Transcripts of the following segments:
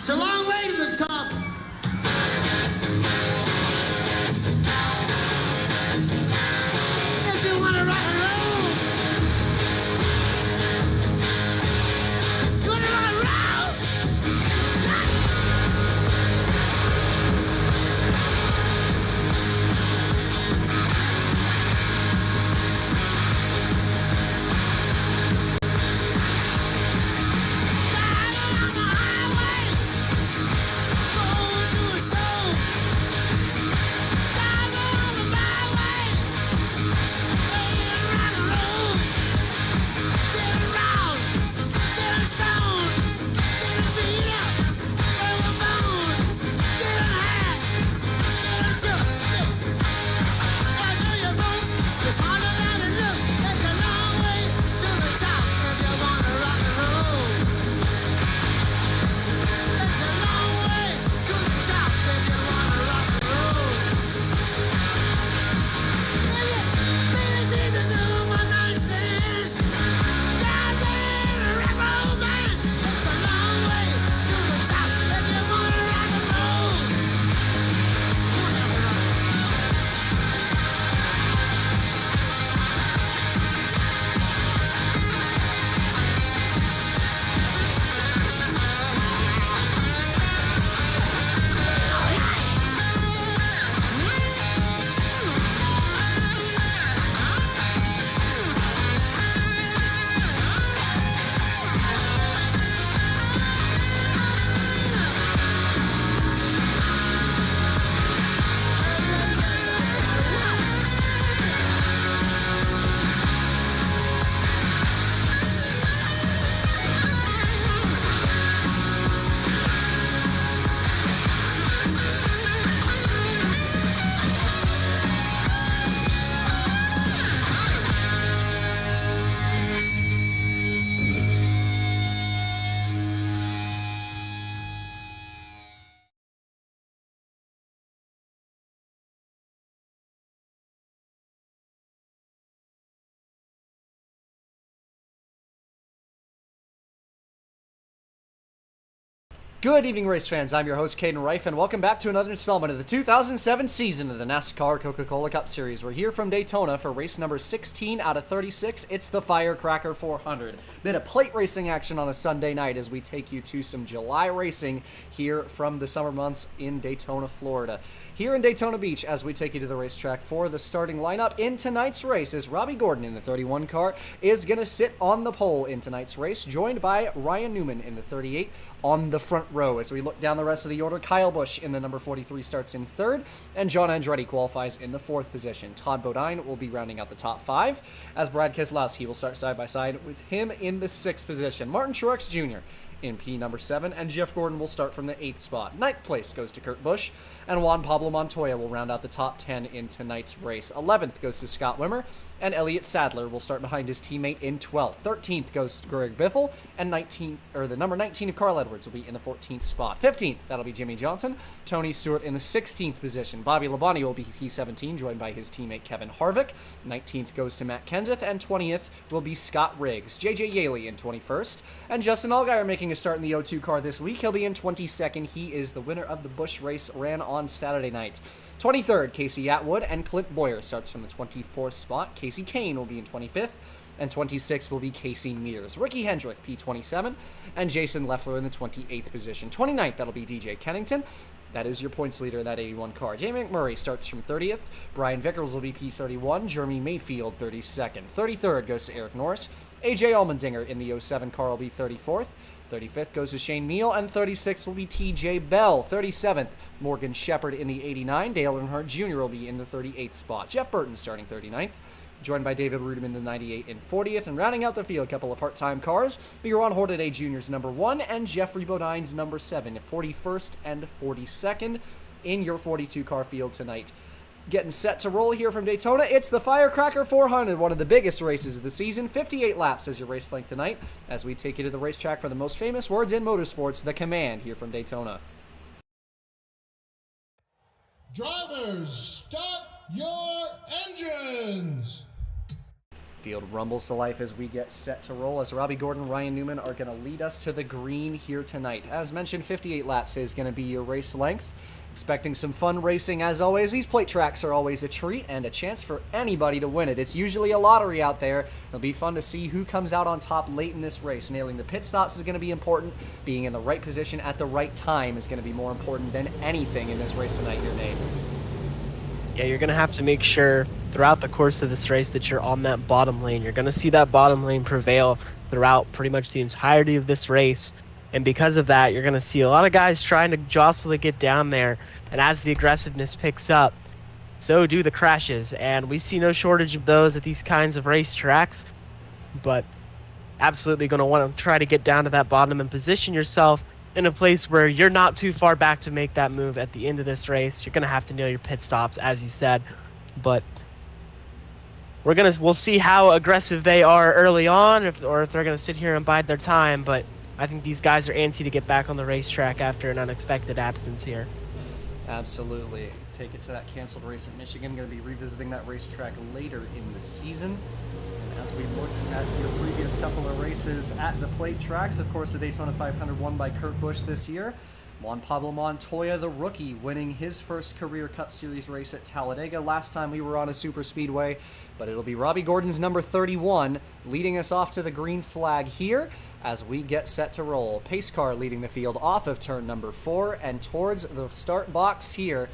It's a long way to the top. If you want to rock and roll, you want to rock and roll? Driving on the highway, going to a show. Stopping on the byway, playing rock and roll. Getting round, getting stoned, getting beat up, getting boned, getting high, getting shook. I'll show you folks, it's harder than it looks. It's a long way to the top if you wanna rock and roll. It's a long way to the top if you wanna rock and roll. Feel it to do one night stands. Try playing a rock and roll band. It's a long way to the top if you wanna rock and roll. Good evening, race fans. I'm your host, Caden Reif, and welcome back to another installment of the 2007 season of the NASCAR Coca-Cola Cup Series. We're here from Daytona for race number 16 out of 36. It's the Firecracker 400. Bit of plate racing action on a Sunday night as we take you to some July racing here from the summer months in Daytona, Florida. Here in Daytona Beach, as we take you to the racetrack for the starting lineup in tonight's race, is Robbie Gordon in the 31 car is going to sit on the pole in tonight's race, joined by Ryan Newman in the 38 on the front row. As we look down the rest of the order, Kyle Busch in the number 43 starts in third, and John Andretti qualifies in the fourth position. Todd Bodine will be rounding out the top five, as Brad Keselowski will start side by side with him in the sixth position. Martin Truex Jr. in P number 7, and Jeff Gordon will start from the 8th spot. Ninth place goes to Kurt Busch, and Juan Pablo Montoya will round out the top 10 in tonight's race. 11th goes to Scott Wimmer, and Elliott Sadler will start behind his teammate in 12th. 13th goes to Greg Biffle, and the number 19 of Carl Edwards will be in the 14th spot. 15th, that'll be Jimmy Johnson. Tony Stewart in the 16th position. Bobby Labonte will be P17, joined by his teammate Kevin Harvick. 19th goes to Matt Kenseth, and 20th will be Scott Riggs. J.J. Yaley in 21st, and Justin Allgaier making a start in the O2 car this week. He'll be in 22nd. He is the winner of the Busch race ran on Saturday night. 23rd, Casey Atwood, and Clint Boyer starts from the 24th spot. Casey Kane will be in 25th, and 26th will be Casey Mears. Ricky Hendrick, P27, and Jason Leffler in the 28th position. 29th, that'll be DJ Kennington. That is your points leader in that 81 car. Jamie McMurray starts from 30th. Brian Vickers will be P31. Jeremy Mayfield, 32nd. 33rd goes to Eric Norris. AJ Allmendinger in the 07 car will be 34th. 35th goes to Shane Neal, and 36th will be TJ Bell. 37th, Morgan Shepherd in the 89. Dale Earnhardt Jr. will be in the 38th spot. Jeff Burton starting 39th, joined by David Rudem in the 98 and 40th. And rounding out the field, a couple of part-time cars, Ron Hornaday Jr.'s number 1 and Jeffrey Bodine's number 7, 41st and 42nd in your 42-car field tonight. Getting set to roll here from Daytona, it's the Firecracker 400, one of the biggest races of the season. 58 laps as your race length tonight, as we take you to the racetrack for the most famous words in motorsports, the command here from Daytona. Drivers, start your engines! Field rumbles to life as we get set to roll, as Robbie Gordon and Ryan Newman are going to lead us to the green here tonight. As mentioned, 58 laps is going to be your race length. Expecting some fun racing as always. These plate tracks are always a treat and a chance for anybody to win it. It's usually a lottery out there. It'll be fun to see who comes out on top late in this race. Nailing the pit stops is going to be important. Being in the right position at the right time is going to be more important than anything in this race tonight here, Nate. Yeah, you're going to have to make sure throughout the course of this race that you're on that bottom lane. You're going to see that bottom lane prevail throughout pretty much the entirety of this race. And because of that, you're going to see a lot of guys trying to jostle to get down there. And as the aggressiveness picks up, so do the crashes. And we see no shortage of those at these kinds of racetracks. But absolutely going to want to try to get down to that bottom and position yourself in a place where you're not too far back to make that move at the end of this race. You're going to have to nail your pit stops, as you said. But we'll see how aggressive they are early on, or if they're going to sit here and bide their time. But I think these guys are antsy to get back on the racetrack after an unexpected absence here. Absolutely. Take it to that canceled race at Michigan. Going to be revisiting that racetrack later in the season. And as we look at your previous couple of races at the plate tracks, of course, the Daytona 500 won by Kurt Busch this year. Juan Pablo Montoya, the rookie, winning his first career Cup Series race at Talladega. Last time we were on a super speedway, but it'll be Robbie Gordon's number 31 leading us off to the green flag here as we get set to roll. Pace car leading the field off of turn number 4 and towards the start box here,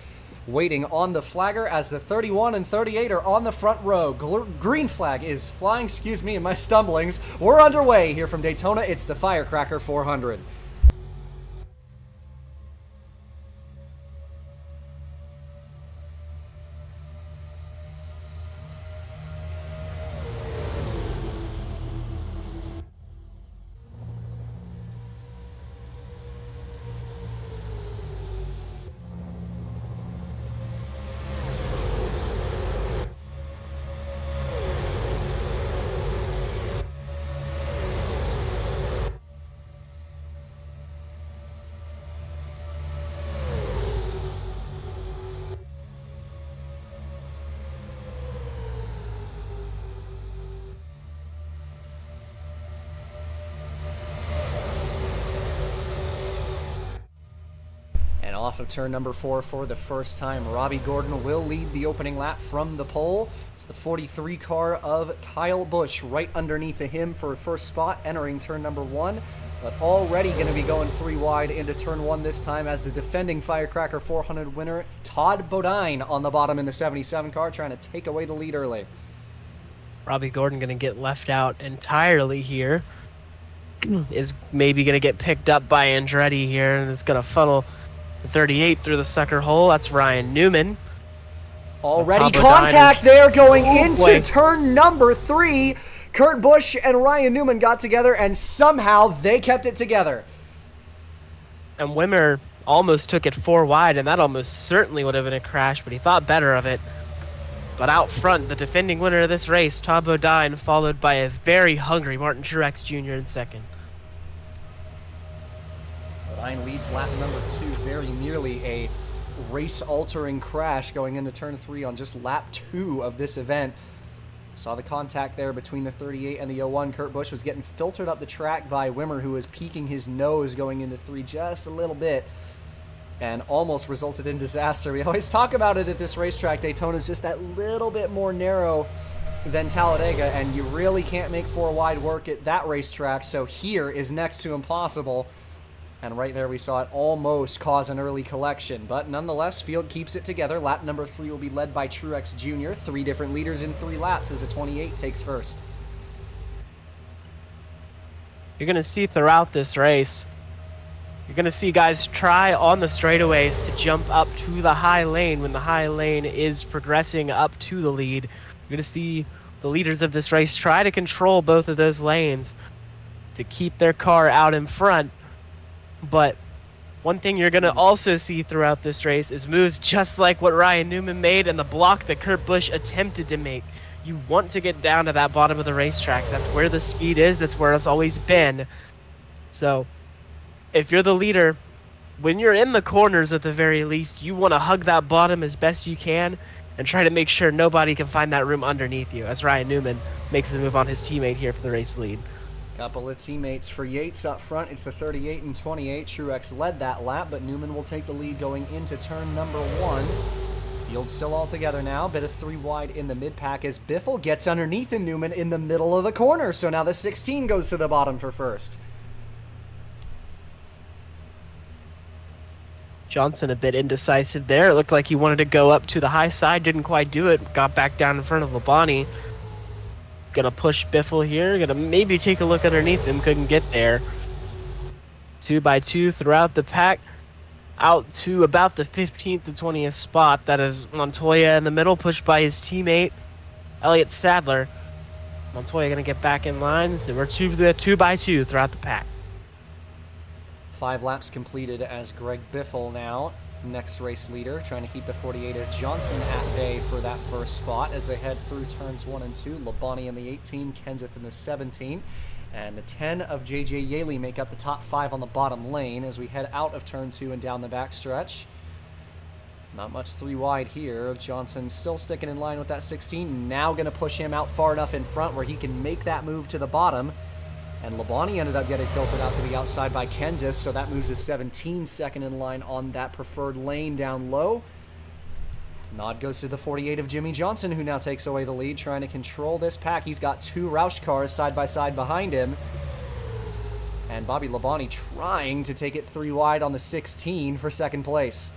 waiting on the flagger as the 31 and 38 are on the front row. Green flag is flying, excuse me, in my stumblings. We're underway here from Daytona. It's the Firecracker 400. Off of turn number 4 for the first time, Robbie Gordon will lead the opening lap from the pole. It's the 43 car of Kyle Busch right underneath of him for first spot, entering turn number 1. But already going to be going 3 wide into turn 1 this time as the defending Firecracker 400 winner, Todd Bodine, on the bottom in the 77 car, trying to take away the lead early. Robbie Gordon going to get left out entirely here. Is maybe going to get picked up by Andretti here, and it's going to funnel 38 through the sucker hole. That's Ryan Newman. Already contact there going into turn number 3. Kurt Busch and Ryan Newman got together, and somehow they kept it together. And Wimmer almost took it 4 wide, and that almost certainly would have been a crash, but he thought better of it. But out front, the defending winner of this race, Todd Bodine, followed by a very hungry Martin Truex Jr. in second. Bodine leads lap number 2, very nearly a race-altering crash going into turn 3 on just lap 2 of this event. Saw the contact there between the 38 and the 01. Kurt Busch was getting filtered up the track by Wimmer, who was peeking his nose going into 3 just a little bit, and almost resulted in disaster. We always talk about it at this racetrack. Daytona's just that little bit more narrow than Talladega, and you really can't make 4 wide work at that racetrack, so here is next to impossible. And right there we saw it almost cause an early collection. But nonetheless, field keeps it together. Lap number 3 will be led by Truex Jr. 3 different leaders in 3 laps as the 28 takes first. You're going to see throughout this race, you're going to see guys try on the straightaways to jump up to the high lane when the high lane is progressing up to the lead. You're going to see the leaders of this race try to control both of those lanes to keep their car out in front. But one thing you're going to also see throughout this race is moves just like what Ryan Newman made and the block that Kurt Busch attempted to make. You want to get down to that bottom of the racetrack. That's where the speed is. That's where it's always been. So if you're the leader, when you're in the corners at the very least, you want to hug that bottom as best you can and try to make sure nobody can find that room underneath you, as Ryan Newman makes a move on his teammate here for the race lead. Couple of teammates for Yates up front. It's the 38 and 28. Truex led that lap, but Newman will take the lead going into turn number 1. Field still all together now. Bit of 3 wide in the mid-pack as Biffle gets underneath in Newman in the middle of the corner. So now the 16 goes to the bottom for first. Johnson a bit indecisive there. It looked like he wanted to go up to the high side, didn't quite do it. Got back down in front of Labonte. Gonna push Biffle here. Gonna maybe take a look underneath him. Couldn't get there. 2 by 2 throughout the pack. Out to about the 15th to 20th spot. That is Montoya in the middle, pushed by his teammate, Elliott Sadler. Montoya gonna get back in line. So we're 2 by 2 throughout the pack. 5 laps completed as Greg Biffle now, next race leader, trying to keep the 48 of Johnson at bay for that first spot as they head through turns 1 and 2. Labonte in the 18, Kenseth in the 17, and the 10 of J.J. Yaley make up the top 5 on the bottom lane as we head out of turn 2 and down the backstretch. Not much 3 wide here. Johnson still sticking in line with that 16, now going to push him out far enough in front where he can make that move to the bottom. And Labonte ended up getting filtered out to the outside by Kenseth, so that moves to 17 second in line on that preferred lane down low. Nod goes to the 48 of Jimmy Johnson, who now takes away the lead, trying to control this pack. He's got 2 Roush cars side by side behind him. And Bobby Labonte trying to take it 3 wide on the 16 for second place.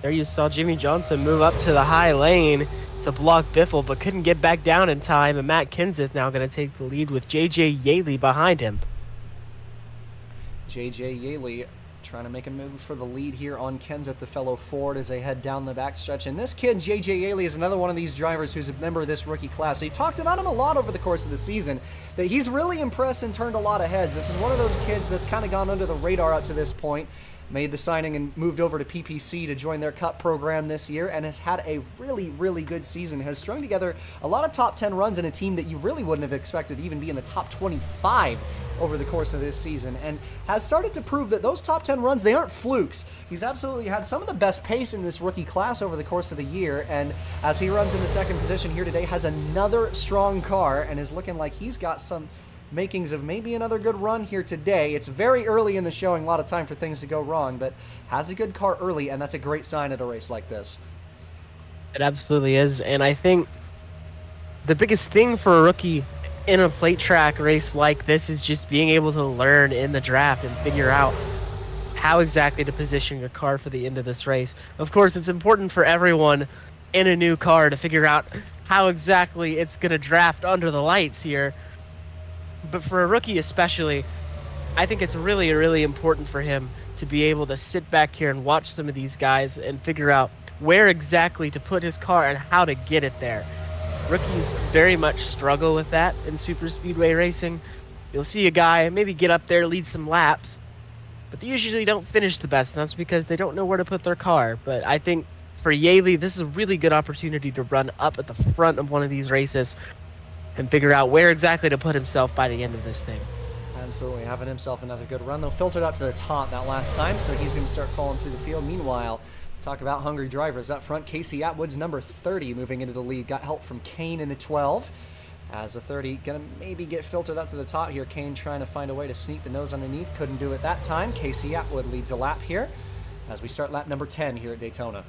There you saw Jimmy Johnson move up to the high lane to block Biffle, but couldn't get back down in time, and Matt Kenseth now going to take the lead with J.J. Yaley behind him. J.J. Yaley trying to make a move for the lead here on Kenseth, the fellow Ford, as they head down the backstretch. And this kid, J.J. Yaley, is another one of these drivers who's a member of this rookie class. So he talked about him a lot over the course of the season, that he's really impressed and turned a lot of heads. This is one of those kids that's kind of gone under the radar up to this point. Made the signing and moved over to PPC to join their Cup program this year and has had a really, really good season. Has strung together a lot of top 10 runs in a team that you really wouldn't have expected to even be in the top 25 over the course of this season, and has started to prove that those top 10 runs, they aren't flukes. He's absolutely had some of the best pace in this rookie class over the course of the year, and as he runs in the second position here today, has another strong car and is looking like he's got some makings of maybe another good run here today. It's very early in the showing, a lot of time for things to go wrong, but has a good car early, and that's a great sign at a race like this. It absolutely is, and I think the biggest thing for a rookie in a plate track race like this is just being able to learn in the draft and figure out how exactly to position your car for the end of this race. Of course, it's important for everyone in a new car to figure out how exactly it's going to draft under the lights here. But for a rookie especially, I think it's really, really important for him to be able to sit back here and watch some of these guys and figure out where exactly to put his car and how to get it there. Rookies very much struggle with that in super speedway racing. You'll see a guy maybe get up there, lead some laps, but they usually don't finish the best, and that's because they don't know where to put their car. But I think for Yaley, this is a really good opportunity to run up at the front of one of these races and figure out where exactly to put himself by the end of this thing. Absolutely, having himself another good run, though. Filtered up to the top that last time, so he's going to start falling through the field. Meanwhile, talk about hungry drivers. Up front, Casey Atwood's number 30 moving into the lead. Got help from Kane in the 12. As the 30 going to maybe get filtered up to the top here. Kane trying to find a way to sneak the nose underneath. Couldn't do it that time. Casey Atwood leads a lap here as we start lap number 10 here at Daytona.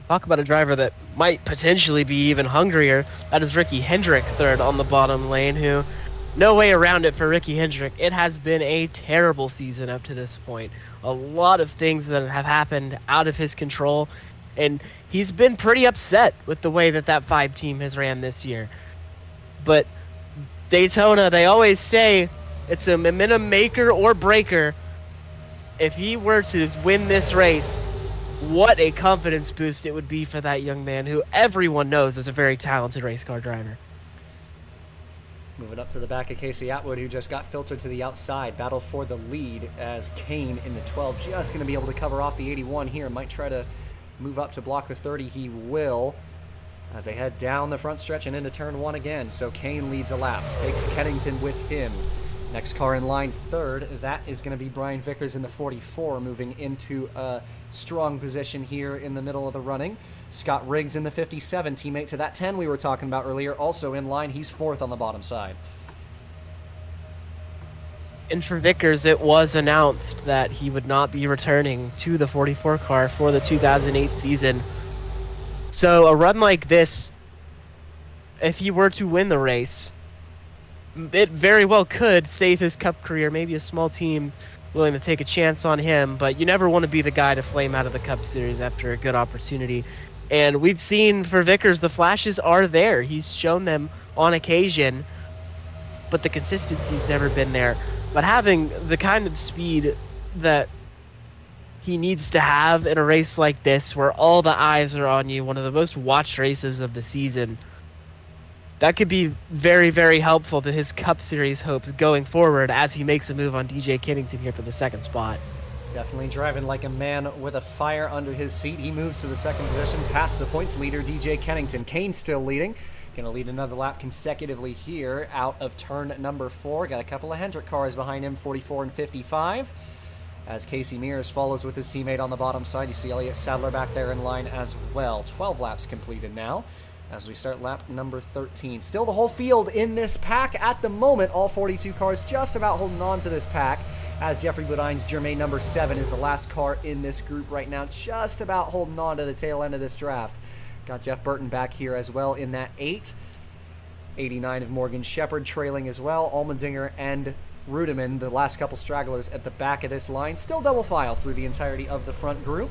Talk about a driver that might potentially be even hungrier. That is Ricky Hendrick, third on the bottom lane, who, no way around it for Ricky Hendrick. It has been a terrible season up to this point. A lot of things that have happened out of his control, and he's been pretty upset with the way that that 5 team has ran this year. But Daytona, they always say it's a momentum maker or breaker. If he were to win this race, what a confidence boost it would be for that young man, who everyone knows is a very talented race car driver. Moving up to the back of Casey Atwood, who just got filtered to the outside. Battle for the lead as Kane in the 12 just going to be able to cover off the 81 here. Might try to move up to block the 30. He will, as they head down the front stretch and into turn 1 again. So Kane leads a lap, takes Kennington with him. Next car in line, third, that is going to be Brian Vickers in the 44, moving into a strong position here in the middle of the running. Scott Riggs in the 57, teammate to that 10 we were talking about earlier, also in line. He's fourth on the bottom side. And for Vickers, it was announced that he would not be returning to the 44 car for the 2008 season. So a run like this, if he were to win the race, it very well could save his Cup career. Maybe a small team willing to take a chance on him, but you never want to be the guy to flame out of the Cup Series after a good opportunity. And we've seen for Vickers, the flashes are there. He's shown them on occasion, but the consistency's never been there. But having the kind of speed that he needs to have in a race like this, where all the eyes are on you, one of the most watched races of the season, that could be very, very helpful to his Cup Series hopes going forward as he makes a move on DJ Kennington here for the second spot. Definitely driving like a man with a fire under his seat. He moves to the second position past the points leader, DJ Kennington. Kane still leading. Going to lead another lap consecutively here out of turn number 4. Got a couple of Hendrick cars behind him, 44 and 55. As Casey Mears follows with his teammate on the bottom side. You see Elliott Sadler back there in line as well. 12 laps completed now as we start lap number 13. Still the whole field in this pack at the moment. All 42 cars just about holding on to this pack, as Jeffrey Bodine's Germain number 7 is the last car in this group right now, just about holding on to the tail end of this draft. Got Jeff Burton back here as well in that 8. 89 of Morgan Shepherd trailing as well. Allmendinger and Rudiman, the last couple stragglers at the back of this line. Still double file through the entirety of the front group,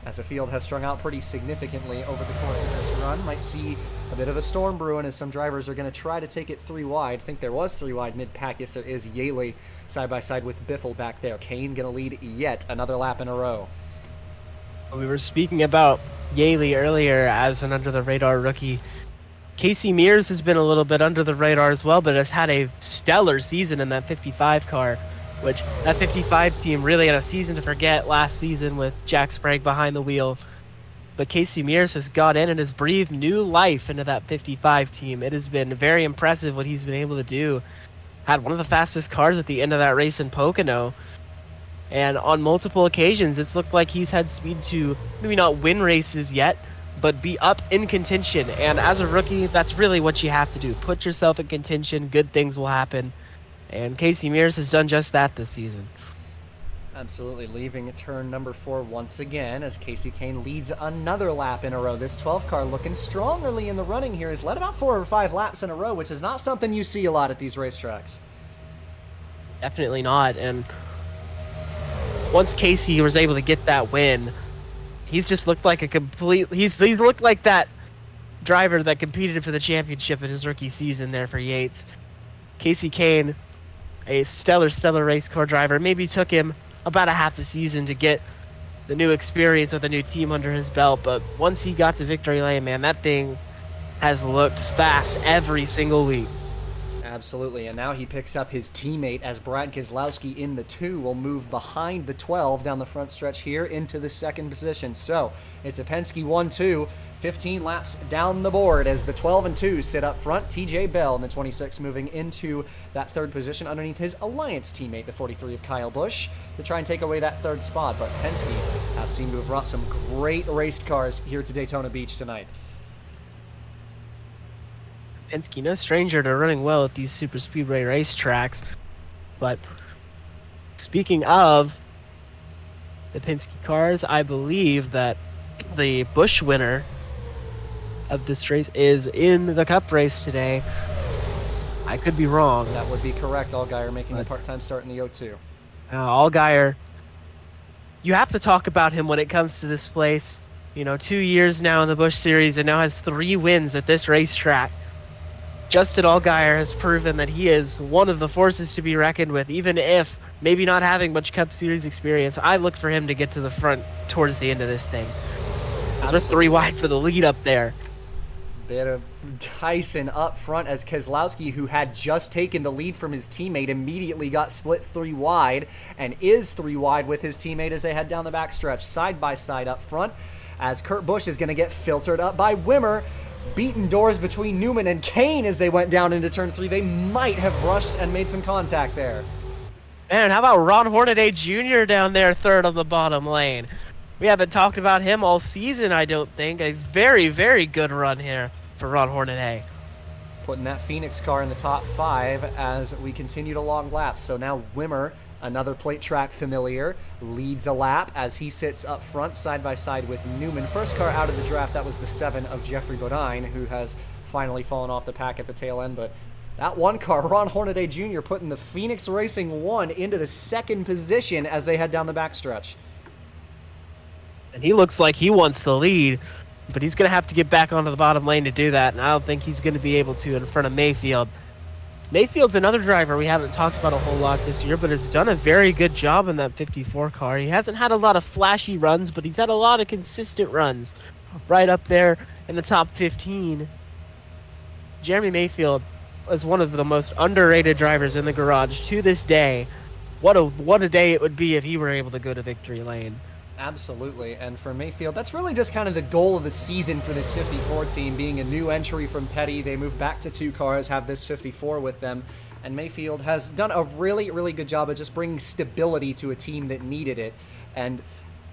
as the field has strung out pretty significantly over the course of this run. Might see a bit of a storm brewing as some drivers are going to try to take it 3 wide. I think there was 3 wide mid-pack. Yes, there is. Yaley side-by-side with Biffle back there. Kane going to lead yet another lap in a row. We were speaking about Yaley earlier as an under-the-radar rookie. Casey Mears has been a little bit under the radar as well, but has had a stellar season in that 55 car, which that 55 team really had a season to forget last season with Jack Sprague behind the wheel. But Casey Mears has got in and has breathed new life into that 55 team. It has been very impressive what he's been able to do. Had one of the fastest cars at the end of that race in Pocono. And on multiple occasions, it's looked like he's had speed to maybe not win races yet, but be up in contention. And as a rookie, that's really what you have to do. Put yourself in contention, good things will happen. And Casey Mears has done just that this season. Absolutely, leaving turn number 4 once again as Casey Kane leads another lap in a row. This 12 car looking strong early in the running here. Has led about 4 or 5 laps in a row, which is not something you see a lot at these racetracks. Definitely not. And once Casey was able to get that win, he's just looked like a complete... He's looked like that driver that competed for the championship in his rookie season there for Yates. Casey Kane, a stellar race car driver. Maybe took him about a half a season to get the new experience with a new team under his belt, but once he got to victory lane, man, that thing has looked fast every single week. Absolutely, and now he picks up his teammate as Brad Keselowski in the 2 will move behind the 12 down the front stretch here into the second position. So it's a Penske 1-2, 15 laps down the board as the 12 and 2 sit up front. TJ Bell in the 26 moving into that third position underneath his Alliance teammate, the 43 of Kyle Busch, to try and take away that third spot. But Penske have seemed to have brought some great race cars here to Daytona Beach tonight. Penske, no stranger to running well at these super speedway racetracks. But speaking of the Penske cars, I believe that the Busch winner of this race is in the Cup race today. I could be wrong. That would be correct. Allgaier making a part-time start in the O2. Allgaier, you have to talk about him when it comes to this place. You know, 2 years now in the Busch Series and now has 3 wins at this racetrack. Justin Allgaier has proven that he is one of the forces to be reckoned with, even if maybe not having much Cup Series experience. I look for him to get to the front towards the end of this thing. We're 3 wide for the lead up there. Bit of Tyson up front as Keselowski, who had just taken the lead from his teammate, immediately got split 3 wide and is 3 wide with his teammate as they head down the backstretch, side by side up front, as Kurt Busch is going to get filtered up by Wimmer. beaten doors between Newman and Kane as they went down into turn 3. They might have brushed and made some contact there. Man, how about Ron Hornaday Jr. down there, third on the bottom lane? We haven't talked about him all season, I don't think. A very, very good run here for Ron Hornaday. Putting that Phoenix car in the top 5 as we continued along laps. So now Wimmer, another plate track familiar, leads a lap as he sits up front side by side with Newman. First car out of the draft, that was the 7 of Jeffrey Bodine, who has finally fallen off the pack at the tail end. But that one car, Ron Hornaday Jr., putting the Phoenix Racing 1 into the 2nd position as they head down the backstretch. And he looks like he wants the lead, but he's going to have to get back onto the bottom lane to do that, and I don't think he's going to be able to in front of Mayfield. Mayfield's another driver we haven't talked about a whole lot this year, but has done a very good job in that 54 car. He hasn't had a lot of flashy runs, but he's had a lot of consistent runs. Right up there in the top 15. Jeremy Mayfield is one of the most underrated drivers in the garage to this day. What a day it would be if he were able to go to victory lane. Absolutely, and for Mayfield, that's really just kind of the goal of the season for this 54 team, being a new entry from Petty. They move back to 2 cars, have this 54 with them, and Mayfield has done a really, really good job of just bringing stability to a team that needed it. And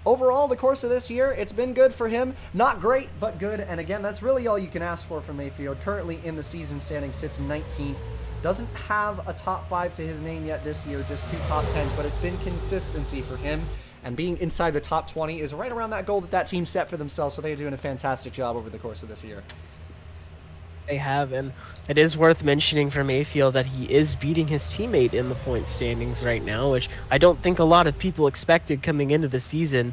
overall, the course of this year, it's been good for him. Not great, but good, and again, that's really all you can ask for from Mayfield. Currently in the season standing, sits 19th. Doesn't have a top 5 to his name yet this year, just 2 top 10s, but it's been consistency for him. And being inside the top 20 is right around that goal that team set for themselves, so they're doing a fantastic job over the course of this year. They have, and it is worth mentioning for Mayfield that he is beating his teammate in the point standings right now, which I don't think a lot of people expected coming into the season.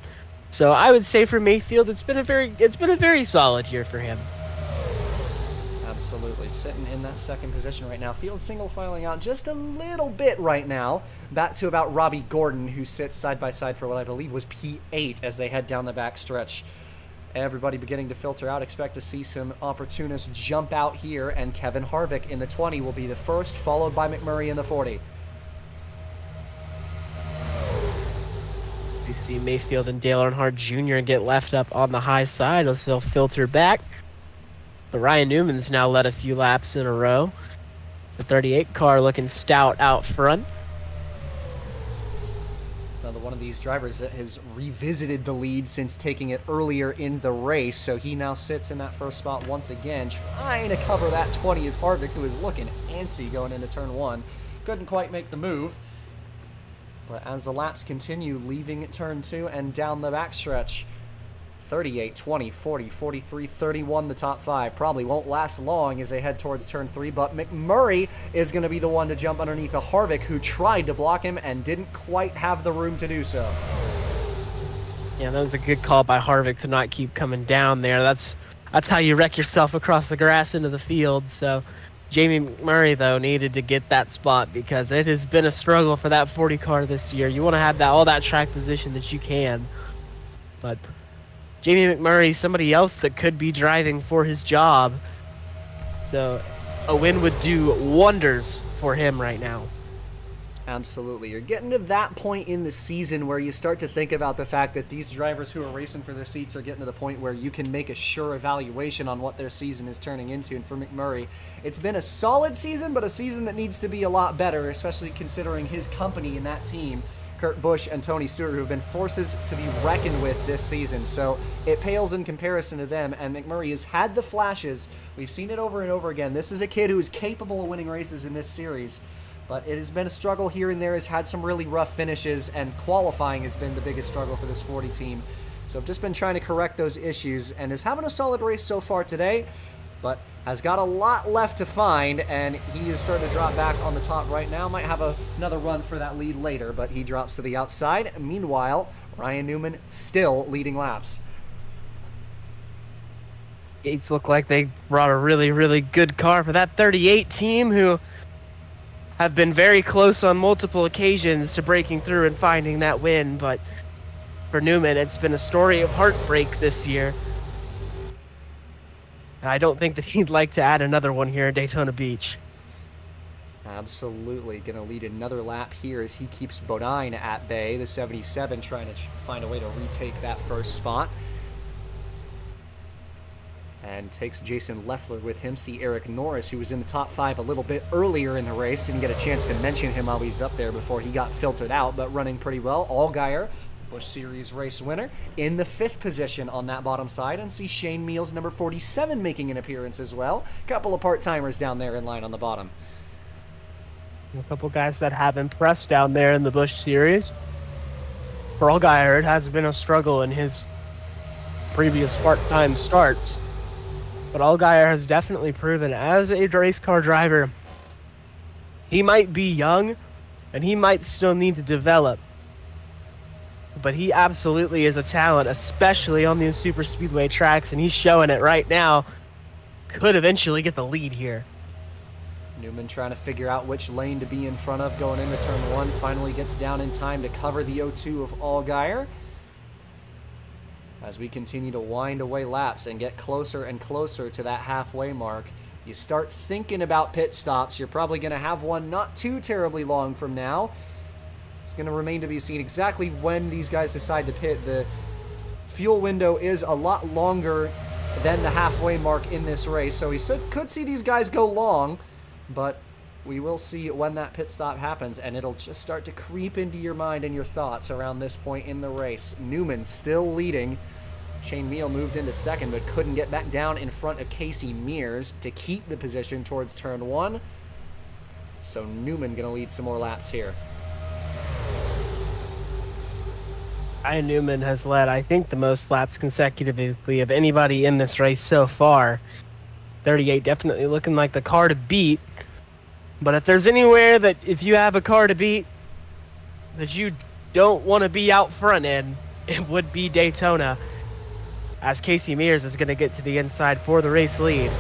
So I would say for Mayfield, it's been a very solid year for him. Absolutely, sitting in that 2nd position right now. Field single filing out just a little bit right now. Back to about Robbie Gordon, who sits side by side for what I believe was P8 as they head down the back stretch. Everybody beginning to filter out. Expect to see some opportunists jump out here, and Kevin Harvick in the 20 will be the first, followed by McMurray in the 40. We see Mayfield and Dale Earnhardt Jr. get left up on the high side as they'll filter back. But Ryan Newman's now led a few laps in a row. The 38 car looking stout out front. It's another one of these drivers that has revisited the lead since taking it earlier in the race, so he now sits in that first spot once again, trying to cover that 20th Harvick, who is looking antsy going into turn 1. Couldn't quite make the move. But as the laps continue, leaving turn 2 and down the backstretch, 38, 20, 40, 43, 31, the top 5. Probably won't last long as they head towards turn 3, but McMurray is going to be the one to jump underneath a Harvick who tried to block him and didn't quite have the room to do so. Yeah, that was a good call by Harvick to not keep coming down there. That's how you wreck yourself across the grass into the field. So Jamie McMurray, though, needed to get that spot because it has been a struggle for that 40 car this year. You want to have all that track position that you can, but Jamie McMurray, somebody else that could be driving for his job. So a win would do wonders for him right now. Absolutely. You're getting to that point in the season where you start to think about the fact that these drivers who are racing for their seats are getting to the point where you can make a sure evaluation on what their season is turning into. And for McMurray, it's been a solid season, but a season that needs to be a lot better, especially considering his company in that team, Kurt Busch and Tony Stewart, who have been forces to be reckoned with this season. So it pales in comparison to them, and McMurray has had the flashes. We've seen it over and over again. This is a kid who is capable of winning races in this series, but it has been a struggle here and there, has had some really rough finishes, and qualifying has been the biggest struggle for this 40 team. So I've just been trying to correct those issues, and is having a solid race so far today, but has got a lot left to find, and he is starting to drop back on the top right now. Might have another run for that lead later, but he drops to the outside. Meanwhile, Ryan Newman still leading laps. Gates look like they brought a really, really good car for that 38 team, who have been very close on multiple occasions to breaking through and finding that win, but for Newman, it's been a story of heartbreak this year. I don't think that he'd like to add another one here in Daytona Beach. Absolutely. Going to lead another lap here as he keeps Bodine at bay. The 77 trying to find a way to retake that first spot. and takes Jason Leffler with him. See Eric Norris, who was in the top 5 a little bit earlier in the race. Didn't get a chance to mention him while he's up there before he got filtered out, but running pretty well. Allgaier, Busch Series race winner, in the 5th position on that bottom side. And see Shane Meals, number 47, making an appearance as well. Couple of part-timers down there in line on the bottom. A couple guys that have impressed down there in the Busch Series. For Allgaier, it has been a struggle in his previous part-time starts. But Allgaier has definitely proven as a race car driver, he might be young and he might still need to develop. But he absolutely is a talent, especially on these super speedway tracks, and he's showing it right now. Could eventually get the lead here. Newman trying to figure out which lane to be in front of going into turn 1. Finally gets down in time to cover the 0-2 of Allgaier. As we continue to wind away laps and get closer and closer to that halfway mark, you start thinking about pit stops. You're probably going to have one not too terribly long from now. It's going to remain to be seen exactly when these guys decide to pit. The fuel window is a lot longer than the halfway mark in this race, so we could see these guys go long, but we will see when that pit stop happens, and it'll just start to creep into your mind and your thoughts around this point in the race. Newman still leading. Shane Meal moved into 2nd, but couldn't get back down in front of Casey Mears to keep the position towards turn 1. So Newman going to lead some more laps here. Ryan Newman has led, I think, the most laps consecutively of anybody in this race so far. 38 definitely looking like the car to beat. But if there's anywhere that if you have a car to beat that you don't want to be out front in, it would be Daytona, as Casey Mears is going to get to the inside for the race lead.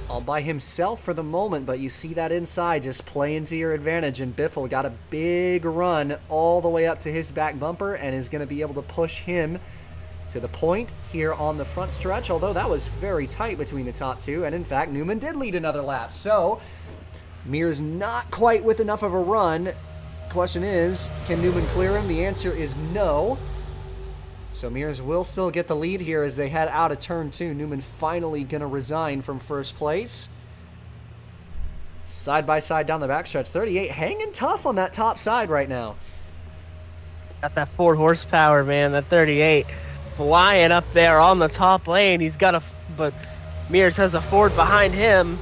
All by himself for the moment, but you see that inside just playing to your advantage, and Biffle got a big run all the way up to his back bumper and is going to be able to push him to the point here on the front stretch, although that was very tight between the top 2, and in fact Newman did lead another lap. So Mears not quite with enough of a run. Question is, can Newman clear him? The answer is no. So Mears will still get the lead here as they head out of turn 2. Newman finally going to resign from first place. Side by side down the backstretch. 38 hanging tough on that top side right now. Got that 4 horsepower, man. That 38 flying up there on the top lane. He's got but Mears has a Ford behind him.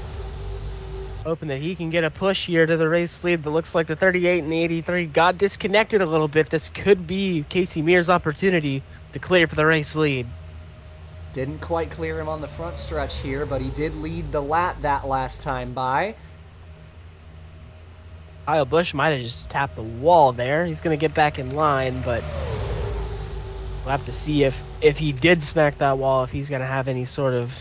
Hoping that he can get a push here to the race lead, but looks like the 38 and the 83 got disconnected a little bit. This could be Casey Mears' opportunity to clear for the race lead. Didn't quite clear him on the front stretch here, but he did lead the lap that last time by. Kyle Busch might have just tapped the wall there. He's going to get back in line, but we'll have to see if he did smack that wall, if he's going to have any sort of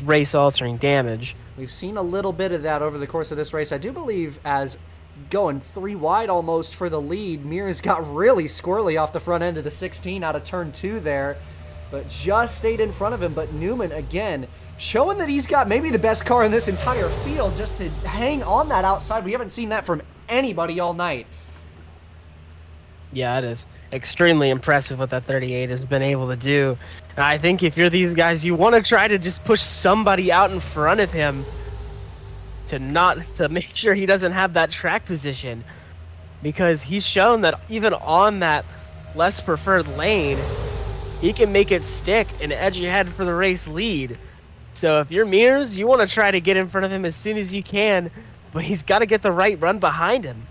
race-altering damage. We've seen a little bit of that over the course of this race. I do believe as going 3 wide almost for the lead, Mears got really squirrely off the front end of the 16 out of turn 2 there, but just stayed in front of him. But Newman, again, showing that he's got maybe the best car in this entire field just to hang on that outside. We haven't seen that from anybody all night. Yeah, it is extremely impressive what that 38 has been able to do. And I think if you're these guys, you want to try to just push somebody out in front of him to make sure he doesn't have that track position, because he's shown that even on that less preferred lane, he can make it stick and edge ahead for the race lead. So if you're Mears, you want to try to get in front of him as soon as you can, but he's got to get the right run behind him.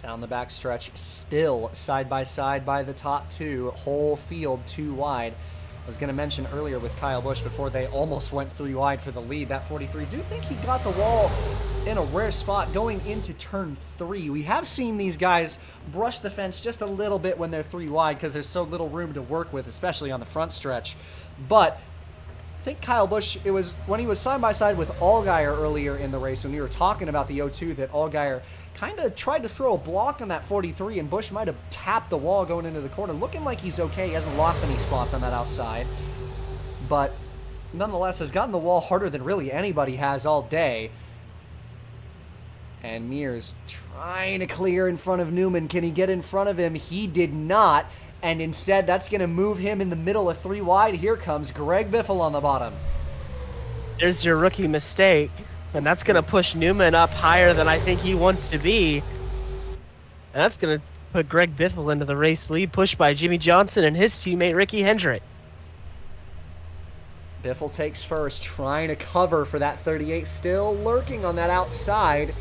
Down the back stretch, still side by the top 2, whole field 2 wide. I was going to mention earlier with Kyle Busch before they almost went 3 wide for the lead, that 43. Do think he got the wall in a rare spot going into turn 3. We have seen these guys brush the fence just a little bit when they're 3 wide because there's so little room to work with, especially on the front stretch. But I think Kyle Busch, it was when he was side by side with Allgaier earlier in the race, when we were talking about the 0-2, that Allgaier kind of tried to throw a block on that 43, and Busch might have tapped the wall going into the corner. Looking like he's okay. He hasn't lost any spots on that outside. But nonetheless, has gotten the wall harder than really anybody has all day. And Mears trying to clear in front of Newman. Can he get in front of him? He did not. and instead that's going to move him in the middle of 3 wide. Here comes Greg Biffle on the bottom. There's your rookie mistake, and that's going to push Newman up higher than I think he wants to be. And that's going to put Greg Biffle into the race lead, pushed by Jimmy Johnson and his teammate Ricky Hendrick. Biffle takes first, trying to cover for that 38, still lurking on that outside.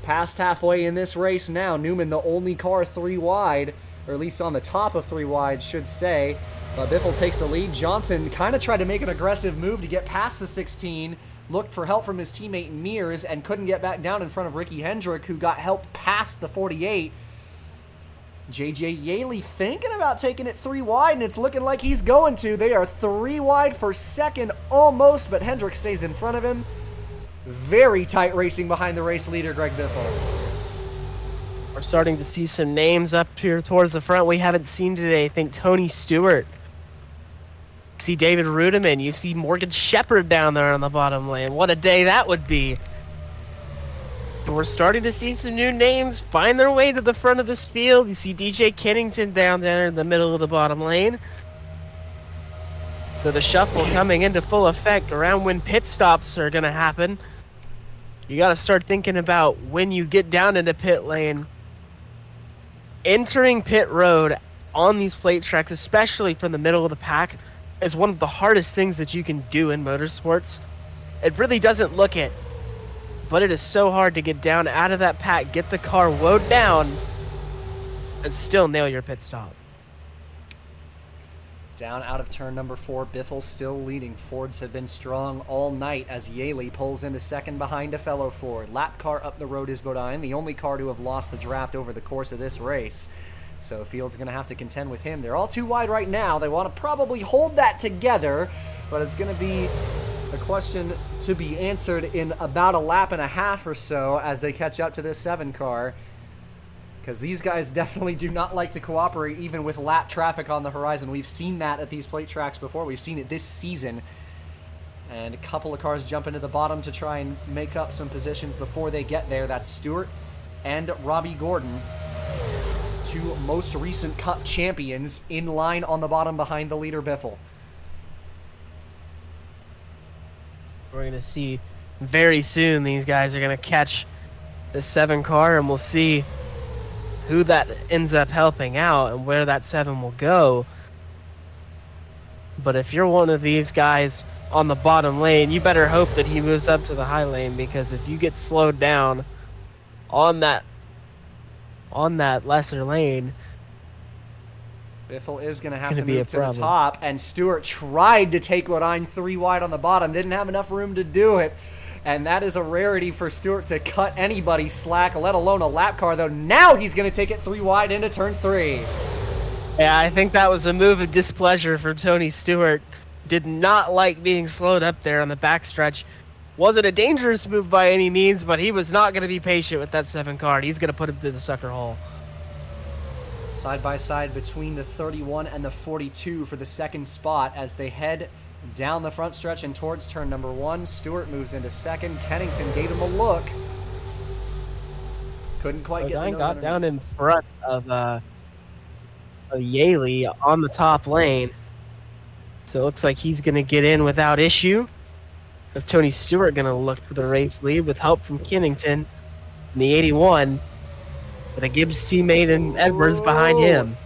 Past halfway in this race now. Newman, the only car 3 wide, or at least on the top of 3 wide, should say. Biffle takes the lead. Johnson kind of tried to make an aggressive move to get past the 16, looked for help from his teammate Mears, and couldn't get back down in front of Ricky Hendrick, who got help past the 48. JJ Yaley thinking about taking it 3 wide, and it's looking like he's going to. They are 3 wide for second almost, but Hendrick stays in front of him. Very tight racing behind the race leader, Greg Biffle. We're starting to see some names up here towards the front we haven't seen today. I think Tony Stewart. You see David Rudiman. You see Morgan Shepherd down there on the bottom lane. What a day that would be. And we're starting to see some new names find their way to the front of this field. You see DJ Kennington down there in the middle of the bottom lane. So the shuffle coming into full effect around when pit stops are going to happen. You got to start thinking about when you get down into pit lane. Entering pit road on these plate tracks, especially from the middle of the pack, is one of the hardest things that you can do in motorsports. It really doesn't look it, but it is so hard to get down out of that pack, get the car woed down, and still nail your pit stop. Down out of turn number 4, Biffle still leading. Fords have been strong all night as Yaley pulls into second behind a fellow Ford. Lap car up the road is Bodine, the only car to have lost the draft over the course of this race. So Field's going to have to contend with him. They're all 2 wide right now. They want to probably hold that together, but it's going to be a question to be answered in about a lap and a half or so as they catch up to this 7 car. Because these guys definitely do not like to cooperate even with lap traffic on the horizon. We've seen that at these plate tracks before. We've seen it this season. And a couple of cars jump into the bottom to try and make up some positions before they get there. That's Stewart and Robbie Gordon, 2 most recent Cup champions, in line on the bottom behind the leader Biffle. We're going to see very soon these guys are going to catch this 7 car, and we'll see who that ends up helping out and where that 7 will go. But if you're one of these guys on the bottom lane, you better hope that he moves up to the high lane, because if you get slowed down on that lesser lane, Biffle is going to have to move to the top, and Stewart tried to take Bodine 3 wide on the bottom, didn't have enough room to do it. And that is a rarity for Stewart to cut anybody slack, let alone a lap car, though. Now he's going to take it 3 wide into turn 3. Yeah, I think that was a move of displeasure for Tony Stewart. Did not like being slowed up there on the backstretch. Wasn't a dangerous move by any means, but he was not going to be patient with that 7 car, and he's going to put him through the sucker hole. Side by side between the 31 and the 42 for the 2nd spot as they head down the front stretch and towards turn number 1. Stewart moves into 2nd. Kennington gave him a look. Couldn't quite get the nose got down in front of Yaley on the top lane. So it looks like he's going to get in without issue. As Tony Stewart going to look for the race lead with help from Kennington in the 81. With a Gibbs teammate and Edwards behind him.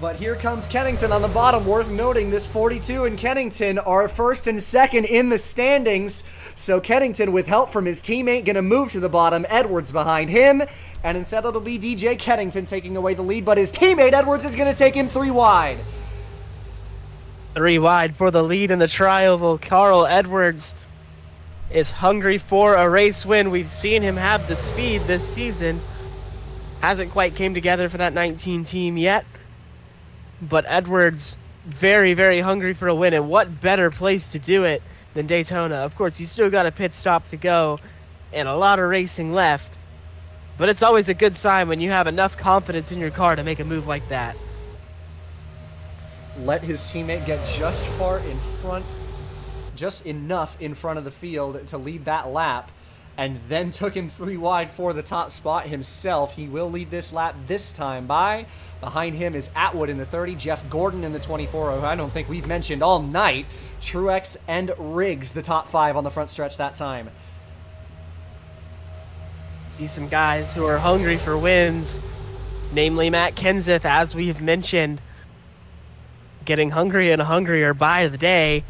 But here comes Kennington on the bottom. Worth noting, this 42 and Kennington are 1st and 2nd in the standings. So Kennington, with help from his teammate, going to move to the bottom. Edwards behind him. And instead it'll be DJ Kennington taking away the lead. But his teammate, Edwards, is going to take him 3 wide. 3 wide for the lead in the tri-oval. Carl Edwards is hungry for a race win. We've seen him have the speed this season. Hasn't quite came together for that 19 team yet. But Edwards, very, very hungry for a win. And what better place to do it than Daytona? Of course, you still got a pit stop to go and a lot of racing left. But it's always a good sign when you have enough confidence in your car to make a move like that. Let his teammate get just far in front, just enough in front of the field to lead that lap. and then took him 3 wide for the top spot himself. He will lead this lap this time by. Behind him is Atwood in the 30, Jeff Gordon in the 24, who I don't think we've mentioned all night. Truex and Riggs, the top 5 on the front stretch that time. See some guys who are hungry for wins, namely Matt Kenseth, as we've mentioned, getting hungrier and hungrier by the day.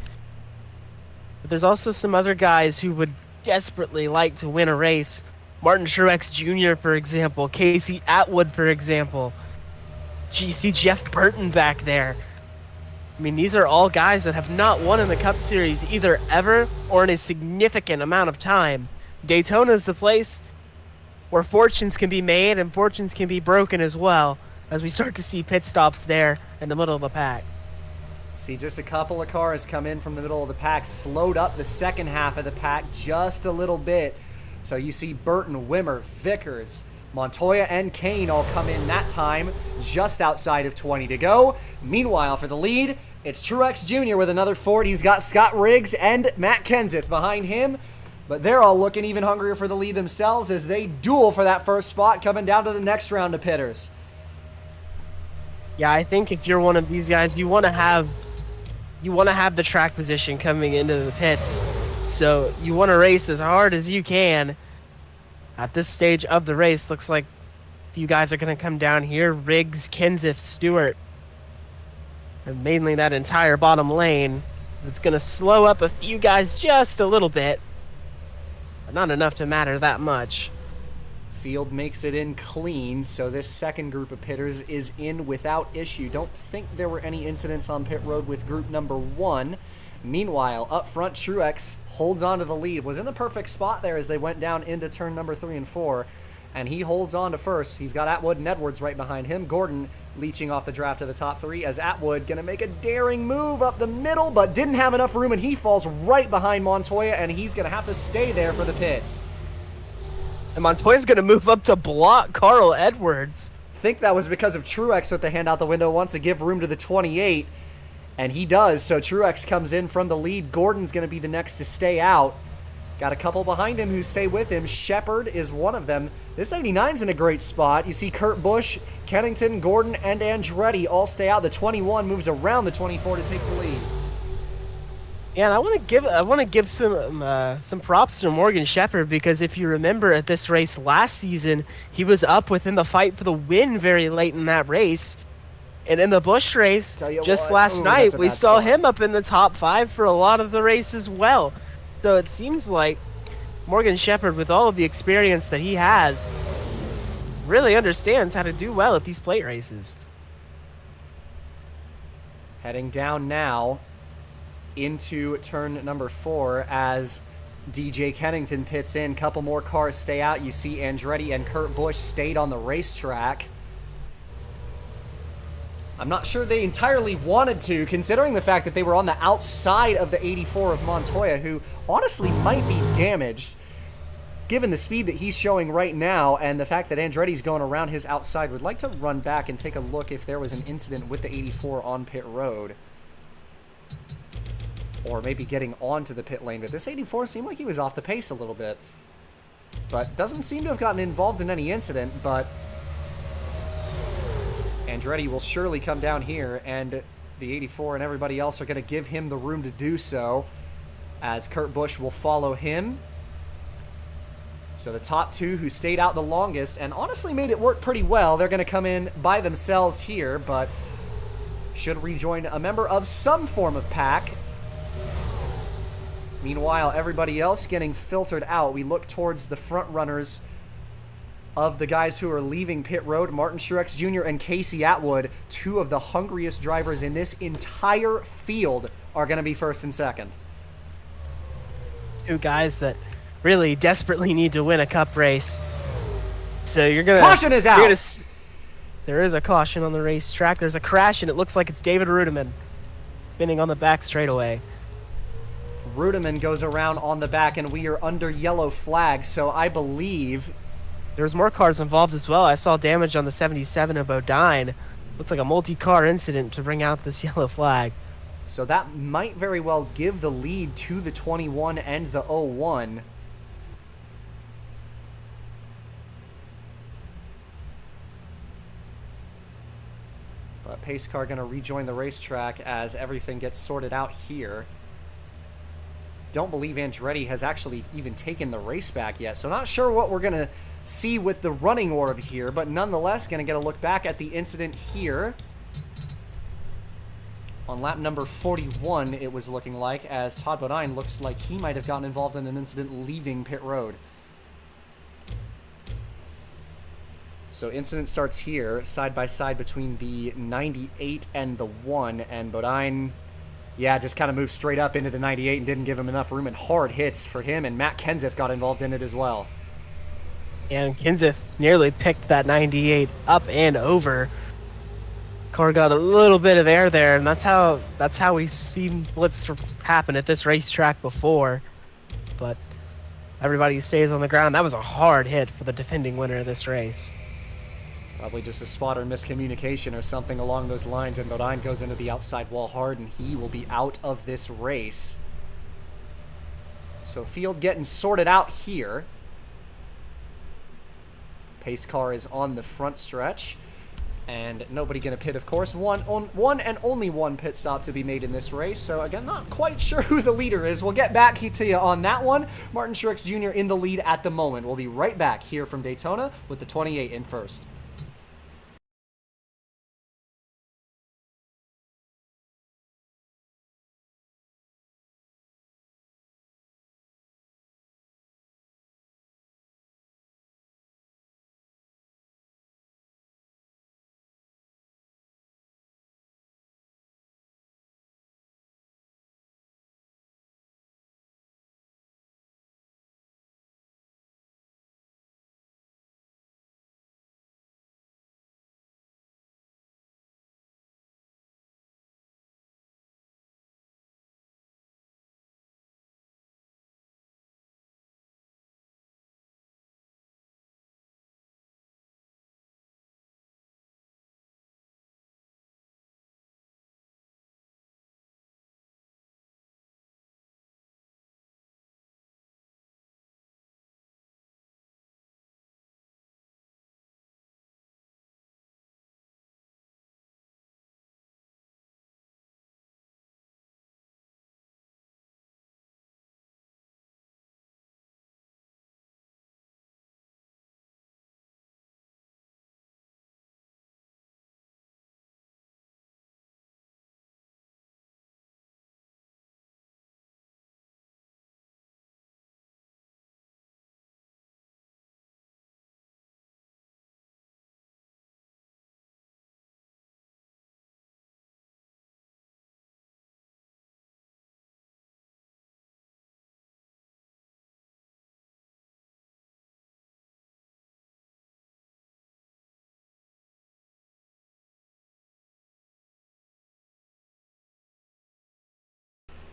But there's also some other guys who would desperately like to win a race. Martin Truex Jr., for example. Casey Atwood, for example. You see Jeff Burton back there. I mean, these are all guys that have not won in the Cup Series either ever or in a significant amount of time. Daytona is the place where fortunes can be made and fortunes can be broken as well, as we start to see pit stops there in the middle of the pack. See just a couple of cars come in from the middle of the pack, slowed up the second half of the pack just a little bit. So you see Burton, Wimmer, Vickers, Montoya, and Kane all come in that time, just outside of 20 to go. Meanwhile, for the lead, it's Truex Jr. with another Ford. He's got Scott Riggs and Matt Kenseth behind him. But they're all looking even hungrier for the lead themselves as they duel for that first spot coming down to the next round of pitters. Yeah, I think if you're one of these guys, you want to have the track position coming into the pits. So you want to race as hard as you can. At this stage of the race, looks like a few guys are going to come down here. Riggs, Kenseth, Stewart. And mainly that entire bottom lane. It's going to slow up a few guys just a little bit. But not enough to matter that much. Field makes it in clean, so this second group of pitters is in without issue. Don't think there were any incidents on pit road with group number 1. Meanwhile, up front, Truex holds on to the lead. Was in the perfect spot there as they went down into turn number 3 and 4. And he holds on to first. He's got Atwood and Edwards right behind him. Gordon leeching off the draft of the top 3 as Atwood going to make a daring move up the middle, but didn't have enough room, and he falls right behind Montoya, and he's going to have to stay there for the pits. And Montoya's going to move up to block Carl Edwards. Think that was because of Truex with the hand out the window, wants to give room to the 28, and he does. So Truex comes in from the lead. Gordon's going to be the next to stay out. Got a couple behind him who stay with him. Shepard is one of them. This 89's in a great spot. You see Kurt Busch, Kennington, Gordon, and Andretti all stay out. The 21 moves around the 24 to take the lead. Yeah, and I want to give some props to Morgan Shepherd, because if you remember at this race last season, he was up within the fight for the win very late in that race. And in the Busch race, just last night, we saw him up in the top 5 for a lot of the race as well. So it seems like Morgan Shepherd, with all of the experience that he has, really understands how to do well at these plate races. Heading down now into turn number 4 as DJ Kennington pits in. Couple more cars stay out. You see Andretti and Kurt Busch stayed on the racetrack. I'm not sure they entirely wanted to, considering the fact that they were on the outside of the 84 of Montoya, who honestly might be damaged, given the speed that he's showing right now and the fact that Andretti's going around his outside. Would like to run back and take a look if there was an incident with the 84 on pit road. Or maybe getting onto the pit lane, but this 84 seemed like he was off the pace a little bit. But doesn't seem to have gotten involved in any incident, but Andretti will surely come down here, and the 84 and everybody else are going to give him the room to do so, as Kurt Busch will follow him. So the top 2 who stayed out the longest and honestly made it work pretty well, they're going to come in by themselves here, but should rejoin a member of some form of pack. Meanwhile, everybody else getting filtered out. We look towards the front runners of the guys who are leaving pit road. Martin Truex Jr. and Casey Atwood, 2 of the hungriest drivers in this entire field, are going to be first and second. 2 guys that really desperately need to win a cup race. So you're going to... Caution is out! There is a caution on the racetrack. There's a crash, and it looks like it's David Rudiman spinning on the back straightaway. Rudiman goes around on the back, and we are under yellow flag, so I believe... There's more cars involved as well. I saw damage on the 77 of Bodine. Looks like a multi-car incident to bring out this yellow flag. So that might very well give the lead to the 21 and the 01. pace car going to rejoin the racetrack as everything gets sorted out here. Don't believe Andretti has actually even taken the race back yet, so not sure what we're going to see with the running orb here, but nonetheless going to get a look back at the incident here. On lap number 41, it was looking like, as Todd Bodine looks like he might have gotten involved in an incident leaving pit road. So incident starts here, side by side between the 98 and the 1, and Bodine, yeah, just kind of moved straight up into the 98 and didn't give him enough room, and hard hits for him, and Matt Kenseth got involved in it as well. And Kenseth nearly picked that 98 up and over. Car got a little bit of air there, and that's how we've seen flips happen at this racetrack before. But everybody stays on the ground. That was a hard hit for the defending winner of this race. Probably just a spotter miscommunication or something along those lines, and Bodine goes into the outside wall hard, and he will be out of this race. So field getting sorted out here. Pace car is on the front stretch, and nobody going to pit, of course. One and only one pit stop to be made in this race, so again, not quite sure who the leader is. We'll get back to you on that one. Martin Truex Jr. in the lead at the moment. We'll be right back here from Daytona with the 28 in first.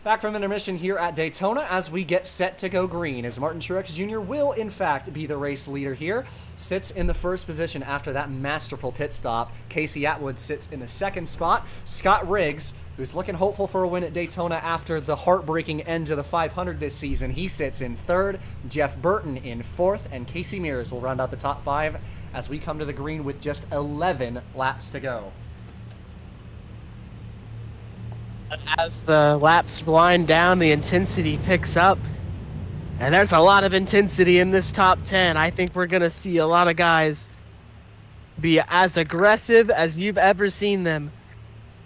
Back from intermission here at Daytona as we get set to go green, as Martin Truex Jr. will, in fact, be the race leader here. Sits in the first position after that masterful pit stop. Casey Atwood sits in the second spot. Scott Riggs, who's looking hopeful for a win at Daytona after the heartbreaking end to the 500 this season, he sits in third. Jeff Burton in fourth, and Casey Mears will round out the top five as we come to the green with just 11 laps to go. As the laps wind down, the intensity picks up, and there's a lot of intensity in this top 10. I think we're going to see a lot of guys be as aggressive as you've ever seen them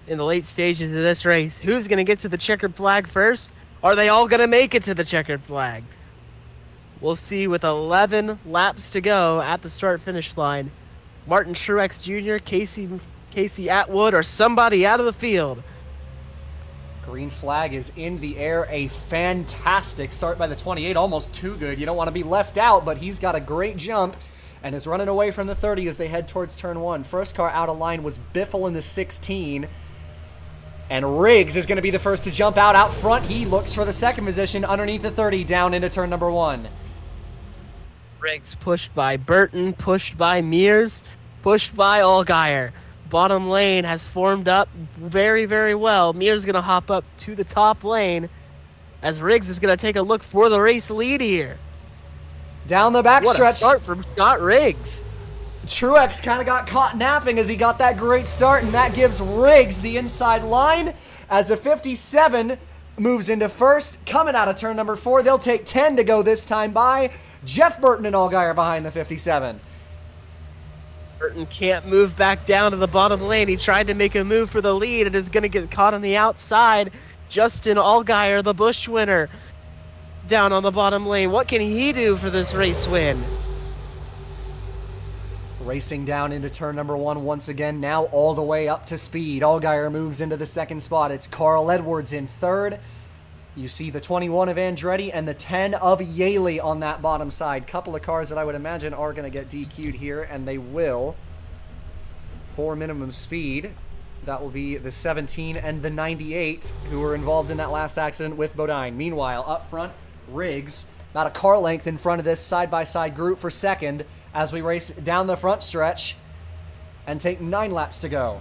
in the late stages of this race. Who's going to get to the checkered flag first? Are they all going to make it to the checkered flag? We'll see with 11 laps to go at the start-finish line. Martin Truex Jr., Casey Atwood, or somebody out of the field. Green flag is in the air. A fantastic start by the 28, almost too good. You don't want to be left out, but he's got a great jump and is running away from the 30 as they head towards turn one. First car out of line was Biffle in the 16, and Riggs is going to be the first to jump out front. He looks for the second position underneath the 30 down into turn number one. Riggs pushed by Burton, pushed by Mears, pushed by Allgaier. Bottom lane has formed up very, very well. Mears going to hop up to the top lane as Riggs is going to take a look for the race lead here. Down the backstretch. What a start from Scott Riggs. Truex kind of got caught napping as he got that great start, and that gives Riggs the inside line as the 57 moves into first. Coming out of turn number 4, they'll take 10 to go this time by. Jeff Burton and Allgaier behind the 57. Burton can't move back down to the bottom lane. He tried to make a move for the lead and is going to get caught on the outside. Justin Allgaier, the Busch winner, down on the bottom lane. What can he do for this race win? Racing down into turn number 1 once again, now all the way up to speed. Allgaier moves into the second spot. It's Carl Edwards in third. You see the 21 of Andretti and the 10 of Yaley on that bottom side. Couple of cars that I would imagine are going to get DQ'd here, and they will. For minimum speed. That will be the 17 and the 98 who were involved in that last accident with Bodine. Meanwhile, up front, Riggs, about a car length in front of this side-by-side group for second, as we race down the front stretch and take 9 laps to go.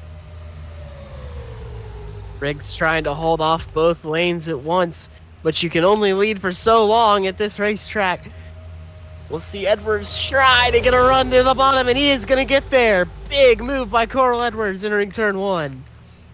Riggs trying to hold off both lanes at once, but you can only lead for so long at this racetrack. We'll see Edwards try to get a run to the bottom, and he is going to get there. Big move by Carl Edwards entering turn 1.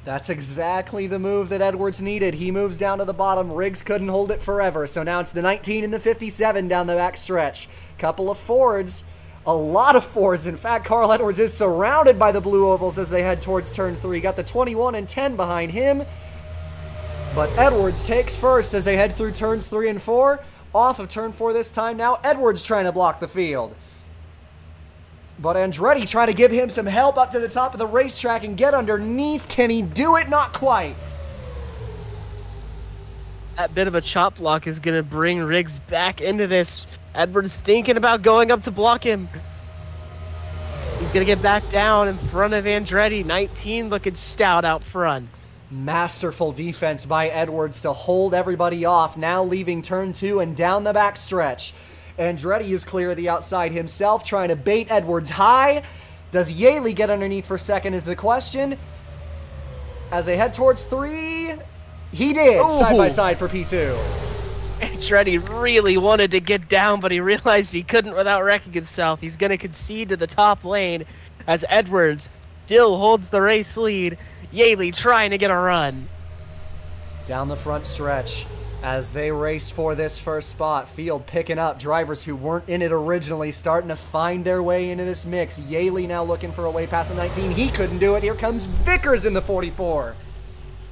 That's exactly the move that Edwards needed. He moves down to the bottom. Riggs couldn't hold it forever, so now it's the 19 and the 57 down the back stretch. Couple of Fords. A lot of Fords. In fact, Carl Edwards is surrounded by the blue ovals as they head towards turn 3. Got the 21 and 10 behind him. But Edwards takes first as they head through turns 3 and 4. Off of turn 4 this time now. Edwards trying to block the field. But Andretti trying to give him some help up to the top of the racetrack and get underneath. Can he do it? Not quite. That bit of a chop block is going to bring Riggs back into this. Edwards thinking about going up to block him. He's going to get back down in front of Andretti. 19 looking stout out front. Masterful defense by Edwards to hold everybody off, now leaving turn 2 and down the back stretch. Andretti is clear of the outside himself, trying to bait Edwards high. Does Yaley get underneath for second is the question. As they head towards 3, he did, Ooh. side by side for P2. Andretti really wanted to get down, but he realized he couldn't without wrecking himself. He's going to concede to the top lane as Edwards still holds the race lead. Yaley trying to get a run. Down the front stretch as they race for this first spot. Field picking up drivers who weren't in it originally, starting to find their way into this mix. Yaley now looking for a way past the 19. He couldn't do it. Here comes Vickers in the 44.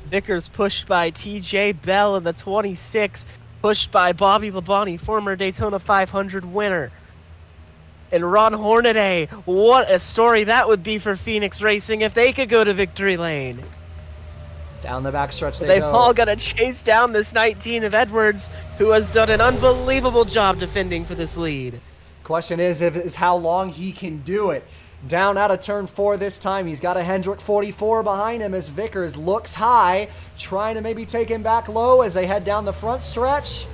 Vickers pushed by TJ Bell in the 26. Pushed by Bobby Labonte, former Daytona 500 winner. And Ron Hornaday, what a story that would be for Phoenix Racing if they could go to victory lane. Down the backstretch They've go. all got to chase down this 19 of Edwards, who has done an unbelievable job defending for this lead. Question is how long he can do it. Down out of turn 4 this time. He's got a Hendrick 44 behind him as Vickers looks high, trying to maybe take him back low as they head down the front stretch.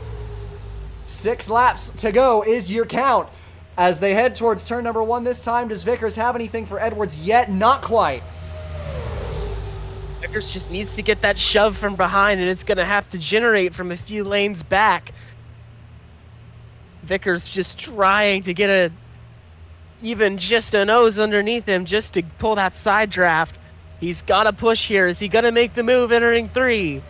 6 laps to go is your count. As they head towards turn number 1 this time, does Vickers have anything for Edwards yet? Not quite. Vickers just needs to get that shove from behind, and it's going to have to generate from a few lanes back. Vickers just trying to get even just a nose underneath him just to pull that side draft. He's got to push here. Is he going to make the move entering 3?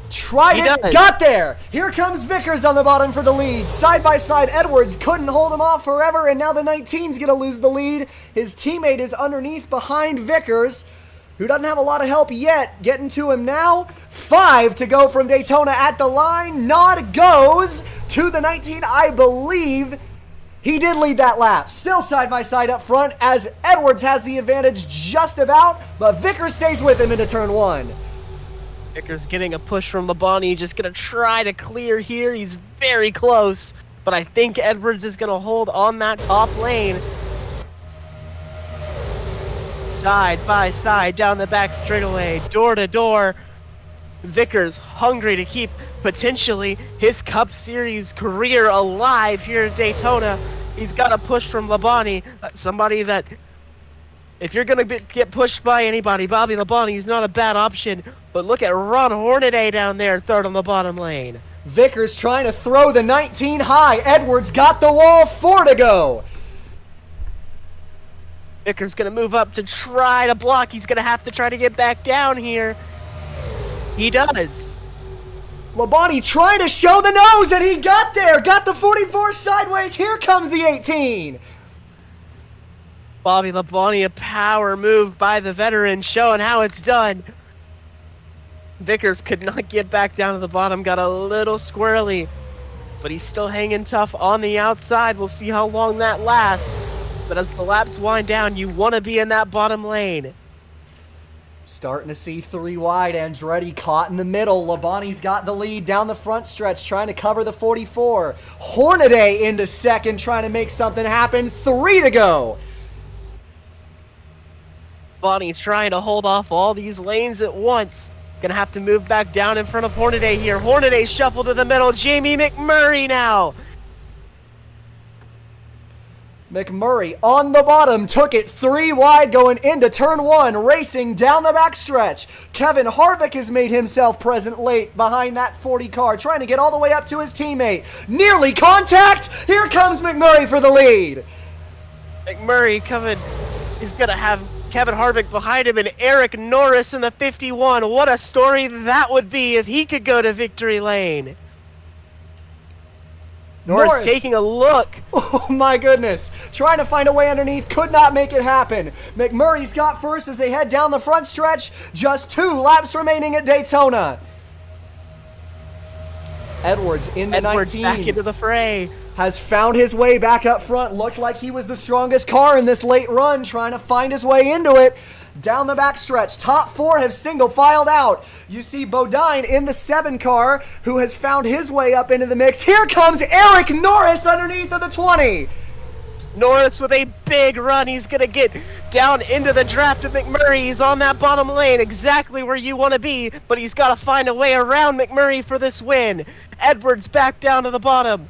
Tried it, got there. Here comes Vickers on the bottom for the lead. Side by side, Edwards couldn't hold him off forever, and now the 19's going to lose the lead. His teammate is underneath behind Vickers, who doesn't have a lot of help yet. Getting to him now. 5 to go from Daytona at the line. Nod goes to the 19, I believe. He did lead that lap. Still side by side up front as Edwards has the advantage just about, but Vickers stays with him into turn 1. Vickers getting a push from Labonte, just going to try to clear here. He's very close, but I think Edwards is going to hold on that top lane. Side by side down the back straightaway, door to door. Vickers hungry to keep potentially his Cup Series career alive here at Daytona. He's got a push from Labonte, somebody that, if you're going to get pushed by anybody, Bobby Labonte is not a bad option. But look at Ron Hornaday down there, third on the bottom lane. Vickers trying to throw the 19 high. Edwards got the wall, 4 to go. Vicker's gonna move up to try to block. He's gonna have to try to get back down here. He does. Labonte trying to show the nose, and he got there. Got the 44 sideways. Here comes the 18. Bobby Labonte, a power move by the veteran, showing how it's done. Vickers could not get back down to the bottom, got a little squirrely, but he's still hanging tough on the outside. We'll see how long that lasts. But as the laps wind down, you want to be in that bottom lane. Starting to see 3 wide. Andretti caught in the middle. Labonte's got the lead down the front stretch, trying to cover the 44. Hornaday into second, trying to make something happen. 3 to go. Labonte trying to hold off all these lanes at once. Gonna have to move back down in front of Hornaday here. Hornaday shuffled to the middle. Jamie McMurray now. McMurray on the bottom, took it 3 wide going into turn 1, racing down the backstretch. Kevin Harvick has made himself present late behind that 40 car, trying to get all the way up to his teammate. Nearly contact. Here comes McMurray for the lead. McMurray coming. He's gonna have Kevin Harvick behind him and Eric Norris in the 51. What a story that would be if he could go to victory lane. Norris taking a look. Oh my goodness. Trying to find a way underneath. Could not make it happen. McMurray's got first as they head down the front stretch. Just 2 laps remaining at Daytona. Edwards in the 19. Back into the fray. Has found his way back up front. Looked like he was the strongest car in this late run, trying to find his way into it. Down the backstretch, top 4 have single filed out. You see Bodine in the 7 car, who has found his way up into the mix. Here comes Eric Norris underneath of the 20. Norris with a big run. He's going to get down into the draft of McMurray. He's on that bottom lane, exactly where you want to be, but he's got to find a way around McMurray for this win. Edwards back down to the bottom.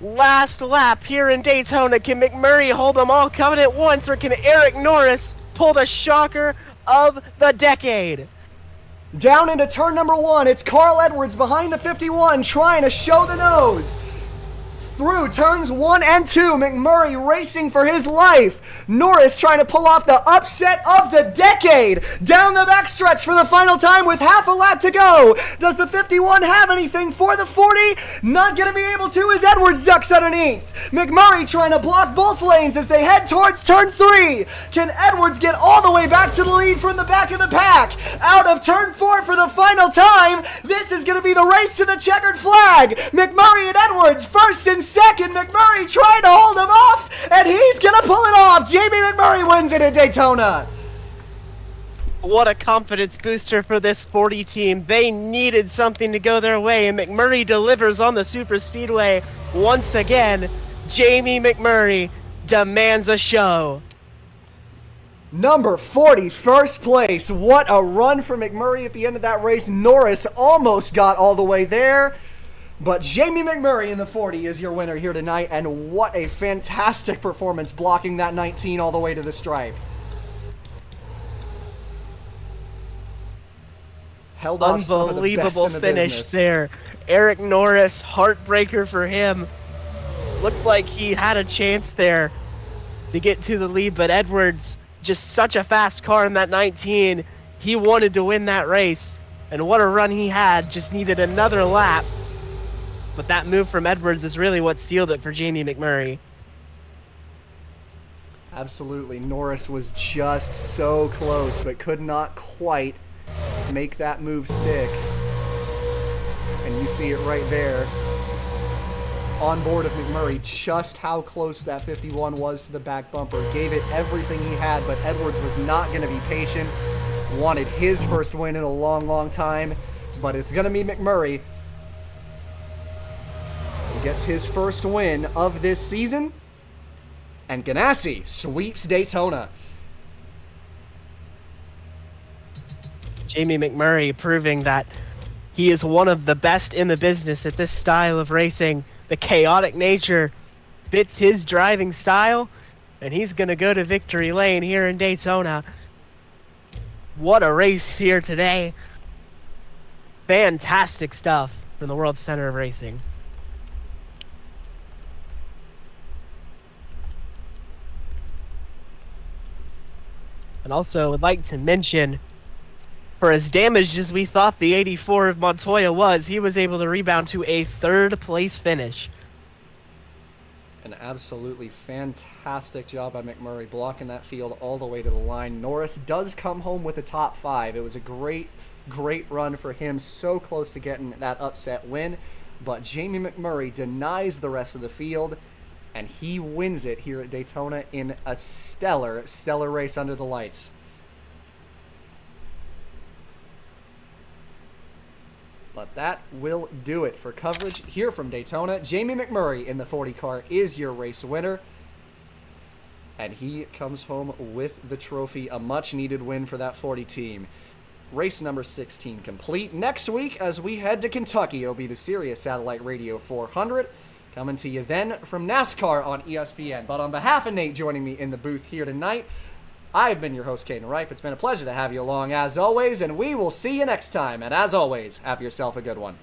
Last lap here in Daytona. Can McMurray hold them all coming at once, or can Eric Norris pull the shocker of the decade? Down into turn number 1, it's Carl Edwards behind the 51 trying to show the nose. Through turns 1 and 2, McMurray racing for his life. Norris trying to pull off the upset of the decade. Down the backstretch for the final time with half a lap to go. Does the 51 have anything for the 40? Not going to be able to as Edwards ducks underneath. McMurray trying to block both lanes as they head towards turn 3. Can Edwards get all the way back to the lead from the back of the pack? Out of turn 4 for the final time. This is going to be the race to the checkered flag. McMurray and Edwards first and second. McMurray trying to hold him off, and he's gonna pull it off. Jamie McMurray wins it at Daytona. What a confidence booster for this 40 team. They needed something to go their way, and McMurray delivers on the super speedway once again. Jamie McMurray demands a show. Number 40, first place. What a run for McMurray at the end of that race. Norris almost got all the way there. But Jamie McMurray in the 40 is your winner here tonight, and what a fantastic performance blocking that 19 all the way to the stripe. Held off some of the best in the finish business. There. Eric Norris, heartbreaker for him. Looked like he had a chance there to get to the lead, but Edwards, just such a fast car in that 19. He wanted to win that race, and what a run he had. Just needed another lap. But that move from Edwards is really what sealed it for Jamie McMurray. Absolutely. Norris was just so close, but could not quite make that move stick. And you see it right there. On board of McMurray, just how close that 51 was to the back bumper. Gave it everything he had, but Edwards was not going to be patient. Wanted his first win in a long, long time. But it's going to be McMurray. Gets his first win of this season, and Ganassi sweeps Daytona. Jamie McMurray proving that he is one of the best in the business at this style of racing. The chaotic nature fits his driving style, and he's going to go to victory lane here in Daytona. What a race here today. Fantastic stuff from the World Center of Racing. And also would like to mention, for as damaged as we thought the 84 of Montoya was, he was able to rebound to a 3rd place finish. An absolutely fantastic job by McMurray blocking that field all the way to the line. Norris does come home with a top 5. It was a great run for him, so close to getting that upset win. But Jamie McMurray denies the rest of the field, and he wins it here at Daytona in a stellar race under the lights. But that will do it for coverage here from Daytona. Jamie McMurray in the 40 car is your race winner. And he comes home with the trophy, a much-needed win for that 40 team. Race number 16 complete. Next week, as we head to Kentucky, it'll be the Sirius Satellite Radio 400. Coming to you then from NASCAR on ESPN. But on behalf of Nate joining me in the booth here tonight, I've been your host, Caden Reif. It's been a pleasure to have you along as always, and we will see you next time. And as always, have yourself a good one.